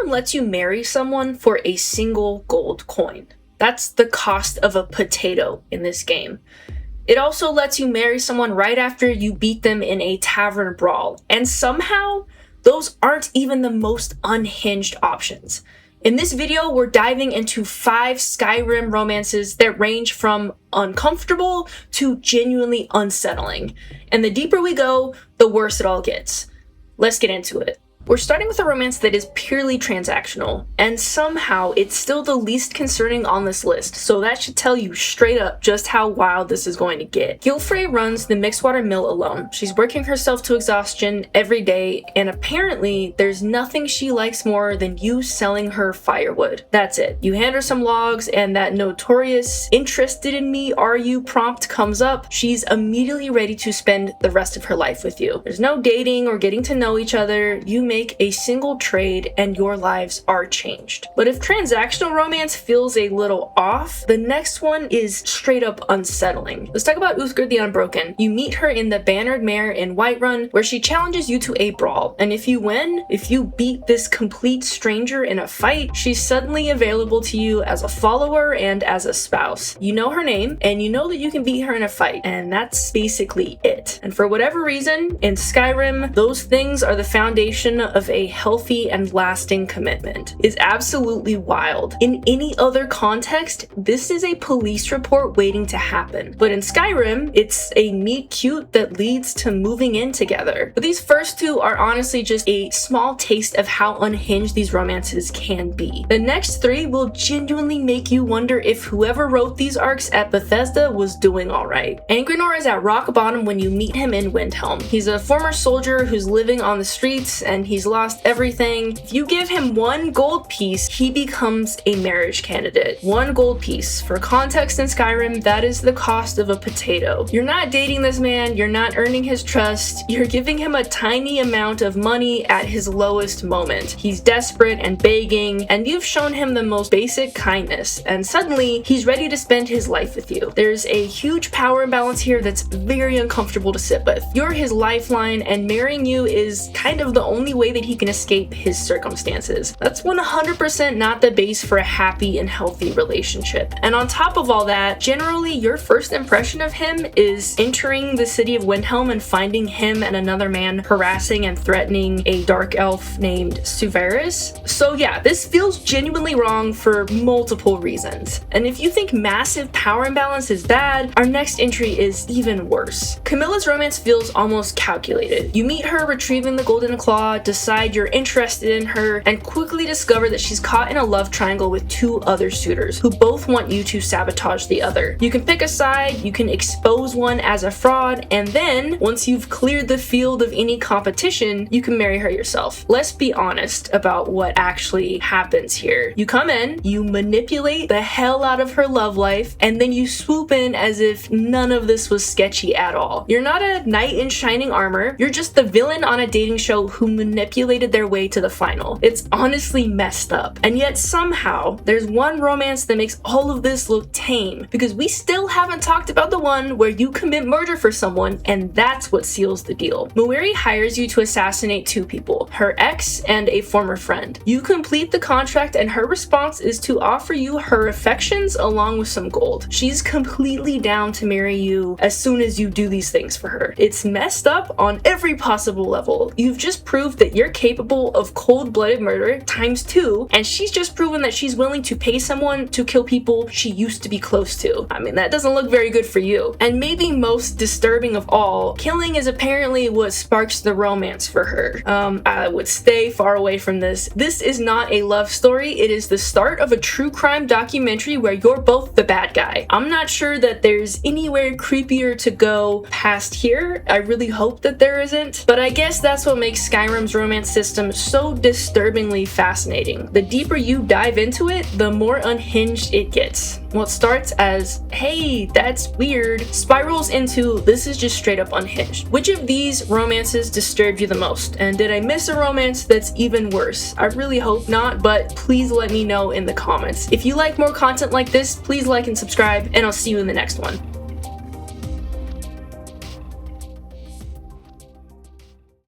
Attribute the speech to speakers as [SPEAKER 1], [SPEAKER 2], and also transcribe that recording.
[SPEAKER 1] Skyrim lets you marry someone for a single gold coin. That's the cost of a potato in this game. It also lets you marry someone right after you beat them in a tavern brawl, and somehow, those aren't even the most unhinged options. In this video, we're diving into 5 Skyrim romances that range from uncomfortable to genuinely unsettling. And the deeper we go, the worse it all gets. Let's get into it. We're starting with a romance that is purely transactional, and somehow it's still the least concerning on this list, so that should tell you straight up just how wild this is going to get. Gilfre runs the mixed water mill alone. She's working herself to exhaustion every day, and apparently there's nothing she likes more than you selling her firewood. That's it. You hand her some logs, and that notorious "interested in me, are you" prompt comes up. She's immediately ready to spend the rest of her life with you. There's no dating or getting to know each other. You make a single trade and your lives are changed. But if transactional romance feels a little off, the next one is straight up unsettling. Let's talk about Uthgerd the Unbroken. You meet her in the Bannered Mare in Whiterun, where she challenges you to a brawl, and if you win, if you beat this complete stranger in a fight, she's suddenly available to you as a follower and as a spouse. You know her name, and you know that you can beat her in a fight, and that's basically it. And for whatever reason, in Skyrim, those things are the foundation of a healthy and lasting commitment. Is absolutely wild. In any other context, this is a police report waiting to happen. But in Skyrim, it's a meet cute that leads to moving in together. But these first two are honestly just a small taste of how unhinged these romances can be. The next 3 will genuinely make you wonder if whoever wrote these arcs at Bethesda was doing alright. Angrenor is at rock bottom when you meet him in Windhelm. He's a former soldier who's living on the streets and he's lost everything. If you give him 1 gold piece, he becomes a marriage candidate. 1 gold piece. For context in Skyrim, that is the cost of a potato. You're not dating this man, you're not earning his trust, you're giving him a tiny amount of money at his lowest moment. He's desperate and begging, and you've shown him the most basic kindness, and suddenly he's ready to spend his life with you. There's a huge power imbalance here that's very uncomfortable to sit with. You're his lifeline, and marrying you is kind of the only way that he can escape his circumstances. That's 100% not the base for a happy and healthy relationship. And on top of all that, generally your first impression of him is entering the city of Windhelm and finding him and another man harassing and threatening a dark elf named Suveris. So yeah, this feels genuinely wrong for multiple reasons. And if you think massive power imbalance is bad, our next entry is even worse. Camilla's romance feels almost calculated. You meet her retrieving the golden claw, decide you're interested in her, and quickly discover that she's caught in a love triangle with 2 other suitors who both want you to sabotage the other. You can pick a side, you can expose one as a fraud, and then, once you've cleared the field of any competition, you can marry her yourself. Let's be honest about what actually happens here. You come in, you manipulate the hell out of her love life, and then you swoop in as if none of this was sketchy at all. You're not a knight in shining armor, you're just the villain on a dating show who manipulated their way to the final. It's honestly messed up. And yet somehow, there's one romance that makes all of this look tame, because we still haven't talked about the one where you commit murder for someone, and that's what seals the deal. Muiri hires you to assassinate 2 people, her ex and a former friend. You complete the contract and her response is to offer you her affections along with some gold. She's completely down to marry you as soon as you do these things for her. It's messed up on every possible level. You've just proved that you're capable of cold-blooded murder times 2, and she's just proven that she's willing to pay someone to kill people she used to be close to. I mean, that doesn't look very good for you. And maybe most disturbing of all, killing is apparently what sparks the romance for her. I would stay far away from this. This is not a love story, it is the start of a true crime documentary where you're both the bad guy. I'm not sure that there's anywhere creepier to go past here. I really hope that there isn't, but I guess that's what makes Skyrim's romance system so disturbingly fascinating. The deeper you dive into it, the more unhinged it gets. What starts as, hey, that's weird, spirals into, this is just straight up unhinged. Which of these romances disturbed you the most? And did I miss a romance that's even worse? I really hope not, but please let me know in the comments. If you like more content like this, please like and subscribe, and I'll see you in the next one.